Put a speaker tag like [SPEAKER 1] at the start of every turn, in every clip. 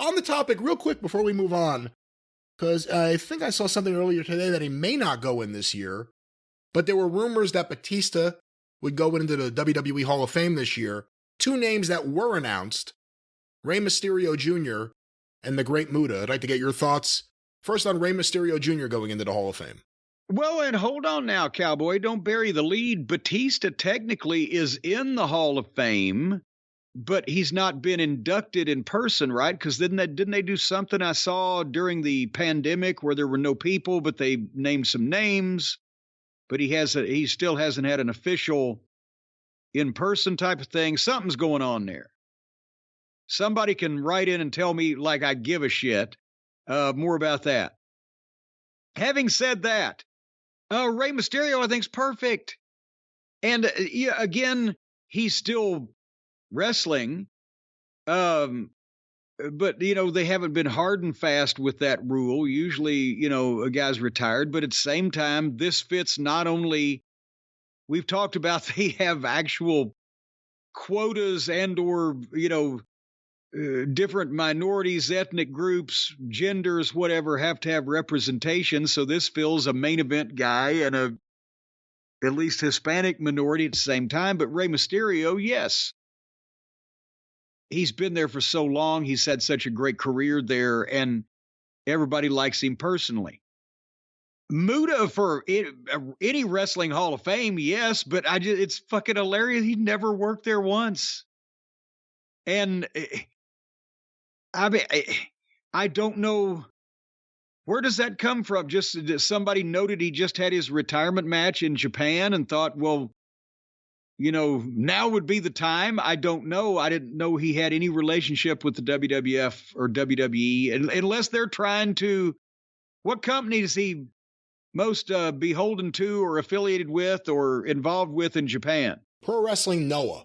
[SPEAKER 1] on the topic, real quick before we move on, because I think I saw something earlier today that he may not go in this year, but there were rumors that Batista would go into the WWE Hall of Fame this year. Two names that were announced, Rey Mysterio Jr. and the Great Muta. I'd like to get your thoughts first on Rey Mysterio Jr. going into the Hall of Fame.
[SPEAKER 2] Well, and hold on now, Cowboy. Don't bury the lead. Batista technically is in the Hall of Fame, but he's not been inducted in person, right? Because didn't they do something I saw during the pandemic where there were no people, but they named some names? But he still hasn't had an official in-person type of thing. Something's going on there. Somebody can write in and tell me like I give a shit more about that. Having said that, Rey Mysterio, I think, is perfect. And again, he's still wrestling. But, they haven't been hard and fast with that rule. Usually, a guy's retired. But at the same time, this fits not only, we've talked about they have actual quotas and or, different minorities, ethnic groups, genders, whatever, have to have representation. So this fills a main event guy and at least Hispanic minority at the same time. But Rey Mysterio, yes. He's been there for so long. He's had such a great career there, and everybody likes him personally. Muta for any wrestling Hall of Fame, yes, but it's fucking hilarious. He never worked there once. And I don't know, where does that come from? Just somebody noted he just had his retirement match in Japan and thought, well, now would be the time. I don't know. I didn't know he had any relationship with the WWF or WWE, unless they're trying to. What company is he most beholden to or affiliated with or involved with in Japan?
[SPEAKER 1] Pro Wrestling Noah.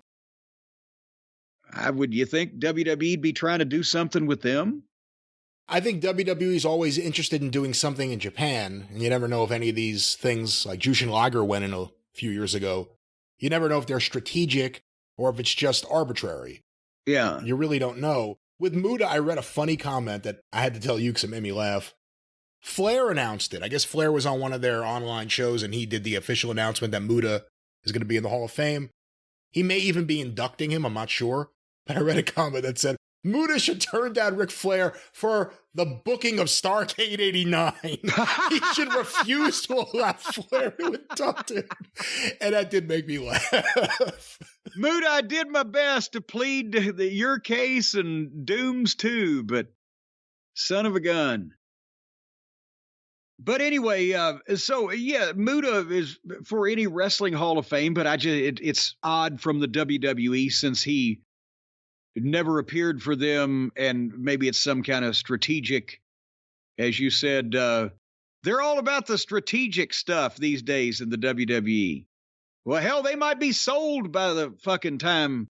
[SPEAKER 2] Would you think WWE'd be trying to do something with them?
[SPEAKER 1] I think WWE is always interested in doing something in Japan, and you never know if any of these things, like Jushin Liger went in a few years ago, you never know if they're strategic or if it's just arbitrary.
[SPEAKER 2] Yeah.
[SPEAKER 1] You really don't know. With Muta, I read a funny comment that I had to tell you because it made me laugh. Flair announced it. I guess Flair was on one of their online shows, and he did the official announcement that Muta is going to be in the Hall of Fame. He may even be inducting him, I'm not sure. But I read a comment that said, Muta should turn down Ric Flair for the booking of Starrcade 89. He should refuse to allow Flair to induct him. And that did make me laugh.
[SPEAKER 2] Muta, I did my best to plead your case and Doom's too, but son of a gun. But anyway, Muta is for any wrestling Hall of Fame, but it's odd from the WWE since he never appeared for them, and maybe it's some kind of strategic, as you said, they're all about the strategic stuff these days in the WWE. Well, hell, they might be sold by the fucking time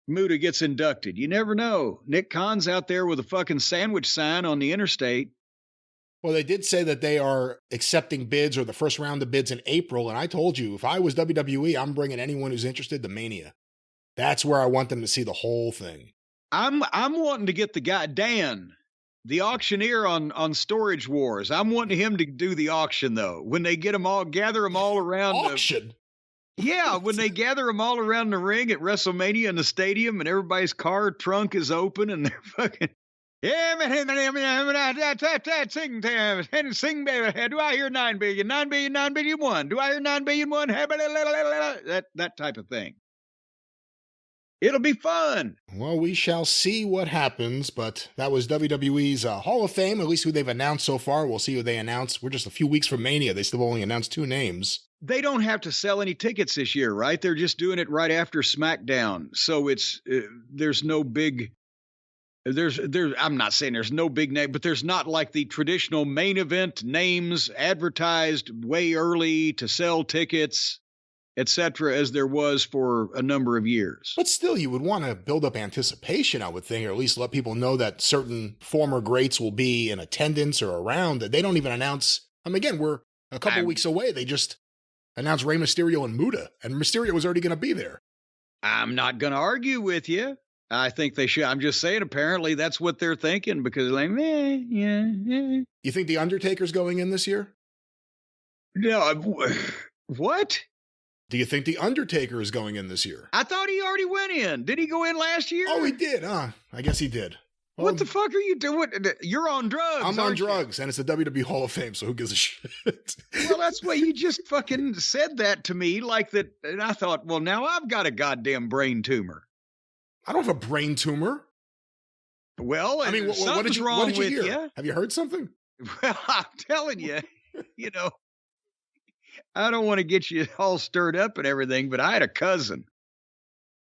[SPEAKER 2] Muta gets inducted. You never know. Nick Khan's out there with a fucking sandwich sign on the interstate.
[SPEAKER 1] Well, they did say that they are accepting bids or the first round of bids in April, and I told you, if I was WWE, I'm bringing anyone who's interested to Mania. That's where I want them to see the whole thing.
[SPEAKER 2] I'm wanting to get the guy, Dan, the auctioneer on Storage Wars. I'm wanting him to do the auction, though. When they gather them all around.
[SPEAKER 1] Auction?
[SPEAKER 2] Yeah, when they gather them all around the ring at WrestleMania in the stadium and everybody's car trunk is open and they're fucking. Yeah, sing, baby. Do I hear 9 billion? 9 billion, 9 billion 1. Do I hear 9 billion 1? That type of thing. It'll be fun.
[SPEAKER 1] Well, we shall see what happens, but that was WWE's Hall of Fame, at least who they've announced so far. We'll see who they announce. We're just a few weeks from Mania. They still only announced 2 names.
[SPEAKER 2] They don't have to sell any tickets this year, right? They're just doing it right after SmackDown. So it's there's no big... I'm not saying there's no big name, but there's not like the traditional main event names advertised way early to sell tickets, etc., as there was for a number of years.
[SPEAKER 1] But still, you would want to build up anticipation, I would think, or at least let people know that certain former greats will be in attendance or around. That they don't even announce. Again, we're a couple weeks away. They just announced Rey Mysterio and Muta, and Mysterio was already going to be there.
[SPEAKER 2] I'm not going to argue with you. I think they should. I'm just saying, apparently that's what they're thinking because like, yeah.
[SPEAKER 1] You think The Undertaker's going in this year?
[SPEAKER 2] No, what?
[SPEAKER 1] Do you think The Undertaker is going in this year?
[SPEAKER 2] I thought he already went in. Did he go in last year?
[SPEAKER 1] Oh, he did, huh? I guess he did. Well,
[SPEAKER 2] what the fuck are you doing? You're on drugs.
[SPEAKER 1] I'm on drugs, and it's the WWE Hall of Fame, so who gives a shit?
[SPEAKER 2] Well, that's why you just fucking said that to me like that. And I thought, well, now I've got a goddamn brain tumor.
[SPEAKER 1] I don't have a brain tumor.
[SPEAKER 2] Well, I mean,
[SPEAKER 1] what did you hear?
[SPEAKER 2] You?
[SPEAKER 1] Have you heard something?
[SPEAKER 2] Well, I'm telling you, I don't want to get you all stirred up and everything, but I had a cousin.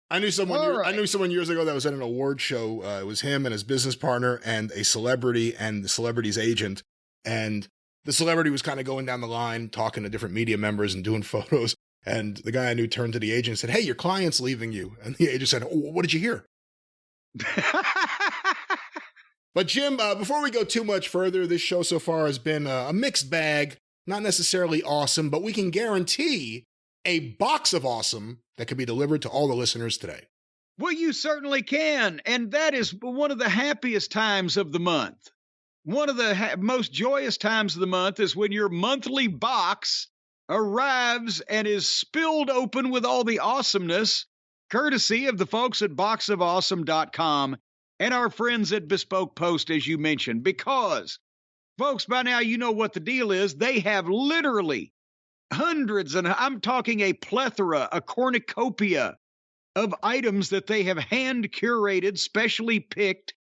[SPEAKER 1] I knew someone years ago that was at an award show. It was him and his business partner and a celebrity and the celebrity's agent. And the celebrity was kind of going down the line, talking to different media members and doing photos. And the guy I knew turned to the agent and said, "Hey, your client's leaving you." And the agent said, "Oh, what did you hear?" But Jim, before we go too much further, this show so far has been a mixed bag, not necessarily awesome, but we can guarantee a box of awesome that can be delivered to all the listeners today.
[SPEAKER 2] Well, you certainly can. And that is one of the happiest times of the month. One of the most joyous times of the month is when your monthly box arrives and is spilled open with all the awesomeness, courtesy of the folks at boxofawesome.com and our friends at Bespoke Post, as you mentioned, because, folks, by now you know what the deal is. They have literally hundreds, and I'm talking a plethora, a cornucopia of items that they have hand curated, specially picked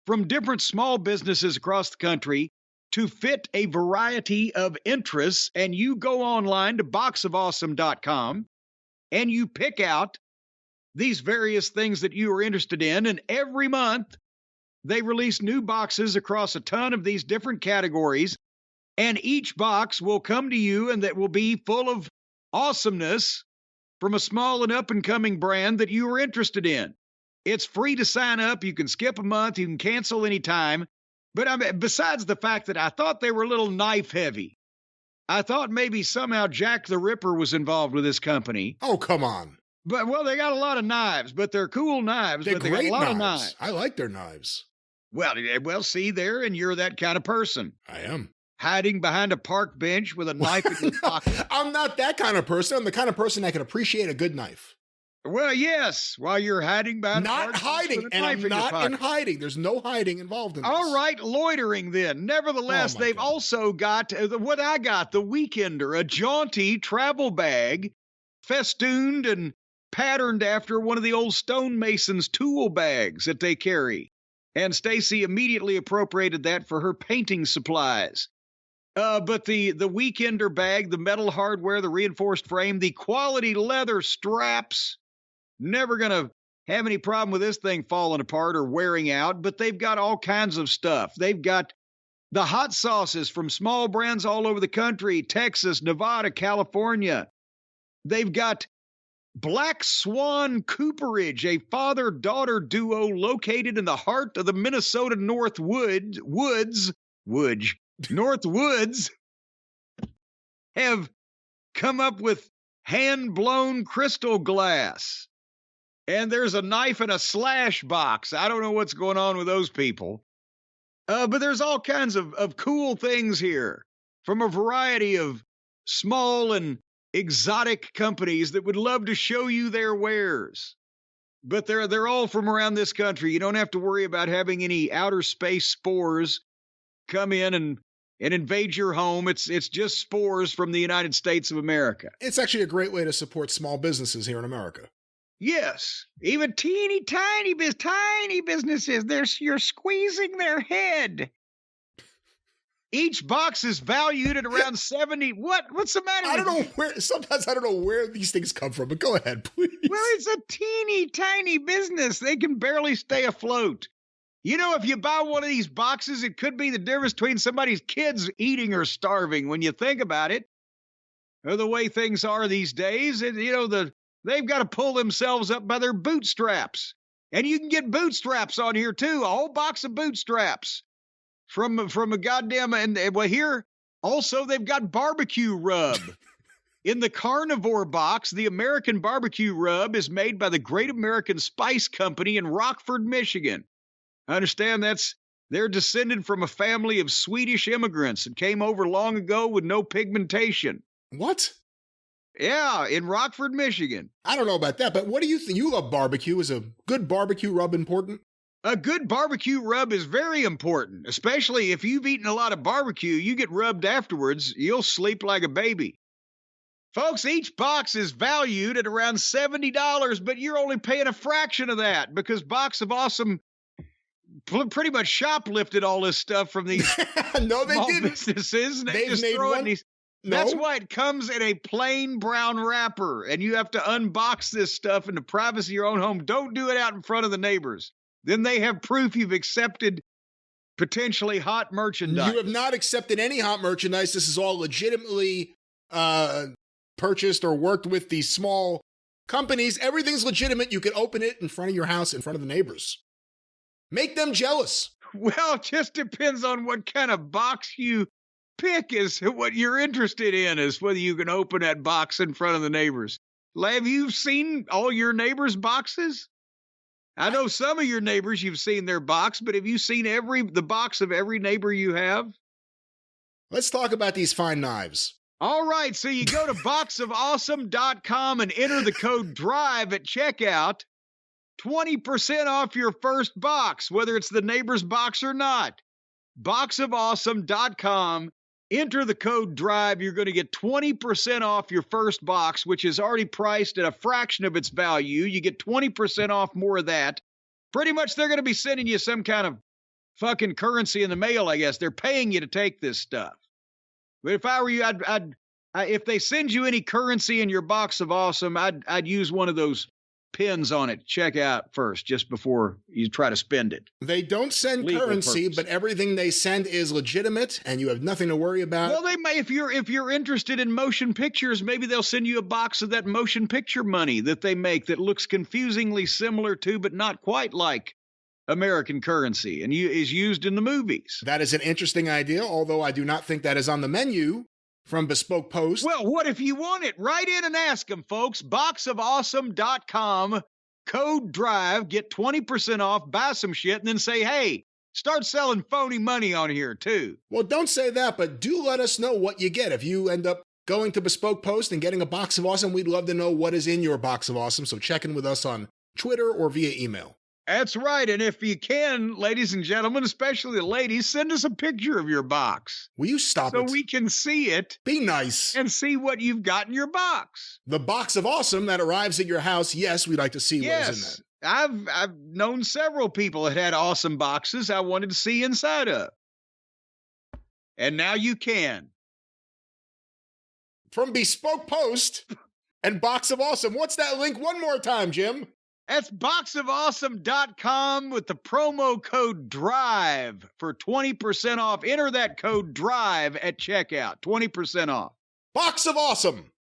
[SPEAKER 2] from different small businesses across the country to fit a variety of interests. And you go online to boxofawesome.com and you pick out these various things that you are interested in. And every month they release new boxes across a ton of these different categories. And each box will come to you and that will be full of awesomeness from a small and up-and-coming brand that you are interested in. It's free to sign up. You can skip a month. You can cancel anytime. But besides the fact that I thought they were a little knife-heavy, I thought maybe somehow Jack the Ripper was involved with this company.
[SPEAKER 1] Oh, come on.
[SPEAKER 2] But, well, they got a lot of knives, but they're cool knives.
[SPEAKER 1] They got
[SPEAKER 2] a lot of knives.
[SPEAKER 1] I like their knives.
[SPEAKER 2] Well, see there, and you're that kind of person.
[SPEAKER 1] I am.
[SPEAKER 2] Hiding behind a park bench with a knife in your pocket.
[SPEAKER 1] I'm not that kind of person. I'm the kind of person that can appreciate a good knife.
[SPEAKER 2] Well, yes, while you're hiding behind
[SPEAKER 1] not
[SPEAKER 2] a park bench with a knife in your
[SPEAKER 1] not
[SPEAKER 2] pocket.
[SPEAKER 1] in hiding. There's no hiding involved in this.
[SPEAKER 2] All right, loitering then. Nevertheless, they've also got what I got, the Weekender, a jaunty travel bag, festooned and patterned after one of the old stonemason's tool bags that they carry. And Stacy immediately appropriated that for her painting supplies. But the Weekender bag, the metal hardware, the reinforced frame, the quality leather straps, never going to have any problem with this thing falling apart or wearing out, but they've got all kinds of stuff. They've got the hot sauces from small brands all over the country, Texas, Nevada, California. They've got Black Swan Cooperage, a father-daughter duo located in the heart of the Minnesota North Woods, have come up with hand-blown crystal glass. And there's a knife and a slash box. I don't know what's going on with those people. But there's all kinds of cool things here from a variety of small and exotic companies that would love to show you their wares. But they're all from around this country. You don't have to worry about having any outer space spores come in and invade your home. It's just spores from the United States of America.
[SPEAKER 1] It's actually a great way to support small businesses here in America.
[SPEAKER 2] Yes, even tiny businesses, you're squeezing their head. Each box is valued at around 70. What's the matter?
[SPEAKER 1] Sometimes I don't know where these things come from, but go ahead, please.
[SPEAKER 2] Well, it's a teeny tiny business. They can barely stay afloat. You know, if you buy one of these boxes, it could be the difference between somebody's kids eating or starving when you think about it. Or the way things are these days, they've got to pull themselves up by their bootstraps. And you can get bootstraps on here too, a whole box of bootstraps from a goddamn, and well, here also they've got barbecue rub. In the carnivore box, the American barbecue rub is made by the Great American Spice Company in Rockford, Michigan. I understand they're descended from a family of Swedish immigrants and came over long ago with no pigmentation.
[SPEAKER 1] What?
[SPEAKER 2] Yeah, in Rockford, Michigan.
[SPEAKER 1] I don't know about that, but what do you think? You love barbecue. Is a good barbecue rub important?
[SPEAKER 2] A good barbecue rub is very important, especially if you've eaten a lot of barbecue. You get rubbed afterwards, you'll sleep like a baby. Folks, each box is valued at around $70, but you're only paying a fraction of that because Box of Awesome pretty much shoplifted all this stuff from these
[SPEAKER 1] No, they
[SPEAKER 2] small
[SPEAKER 1] didn't.
[SPEAKER 2] businesses. And
[SPEAKER 1] They've
[SPEAKER 2] just
[SPEAKER 1] made
[SPEAKER 2] throw it in
[SPEAKER 1] one.
[SPEAKER 2] these.
[SPEAKER 1] No.
[SPEAKER 2] That's why it comes in a plain brown wrapper, and you have to unbox this stuff in the privacy of your own home. Don't do it out in front of the neighbors. Then they have proof you've accepted potentially hot merchandise.
[SPEAKER 1] You have not accepted any hot merchandise. This is all legitimately purchased or worked with these small companies. Everything's legitimate. You can open it in front of your house, in front of the neighbors. Make them jealous.
[SPEAKER 2] Well, it just depends on what kind of box you pick is what you're interested in, is whether you can open that box in front of the neighbors. Have you seen all your neighbors' boxes? I know some of your neighbors, you've seen their box, but have you seen the box of every neighbor you have?
[SPEAKER 1] Let's talk about these fine knives.
[SPEAKER 2] All right, so you go to boxofawesome.com and enter the code DRIVE at checkout. 20% off your first box, whether it's the neighbor's box or not. Boxofawesome.com. Enter the code DRIVE. You're going to get 20% off your first box, which is already priced at a fraction of its value. You get 20% off more of that. Pretty much they're going to be sending you some kind of fucking currency in the mail, I guess. They're paying you to take this stuff. But if I were you, if they send you any currency in your box of awesome, I'd use one of those pins on it. Check out first, just before you try to spend it.
[SPEAKER 1] They don't send
[SPEAKER 2] Legal
[SPEAKER 1] currency,
[SPEAKER 2] purpose.
[SPEAKER 1] but everything they send is legitimate, and you have nothing to worry about.
[SPEAKER 2] Well, they may, if you're interested in motion pictures, maybe they'll send you a box of that motion picture money that they make that looks confusingly similar to, but not quite like American currency, and is used in the movies.
[SPEAKER 1] That is an interesting idea, although I do not think that is on the menu from Bespoke Post.
[SPEAKER 2] Well, what if you want it? Write in and ask them, folks. Boxofawesome.com, code DRIVE, get 20% off, buy some shit, and then say, hey, start selling phony money on here, too.
[SPEAKER 1] Well, don't say that, but do let us know what you get. If you end up going to Bespoke Post and getting a box of awesome, we'd love to know what is in your box of awesome, so check in with us on Twitter or via email.
[SPEAKER 2] That's right, and if you can, ladies and gentlemen, especially the ladies, send us a picture of your box.
[SPEAKER 1] Will you stop it?
[SPEAKER 2] So we can see it.
[SPEAKER 1] Be nice.
[SPEAKER 2] And see what you've got in your box.
[SPEAKER 1] The box of awesome that arrives at your house, yes, we'd like to see what is in that.
[SPEAKER 2] I've known several people that had awesome boxes I wanted to see inside of. And now you can.
[SPEAKER 1] From Bespoke Post and Box of Awesome. What's that link one more time, Jim?
[SPEAKER 2] That's boxofawesome.com with the promo code DRIVE for 20% off. Enter that code DRIVE at checkout. 20% off.
[SPEAKER 1] Box of Awesome.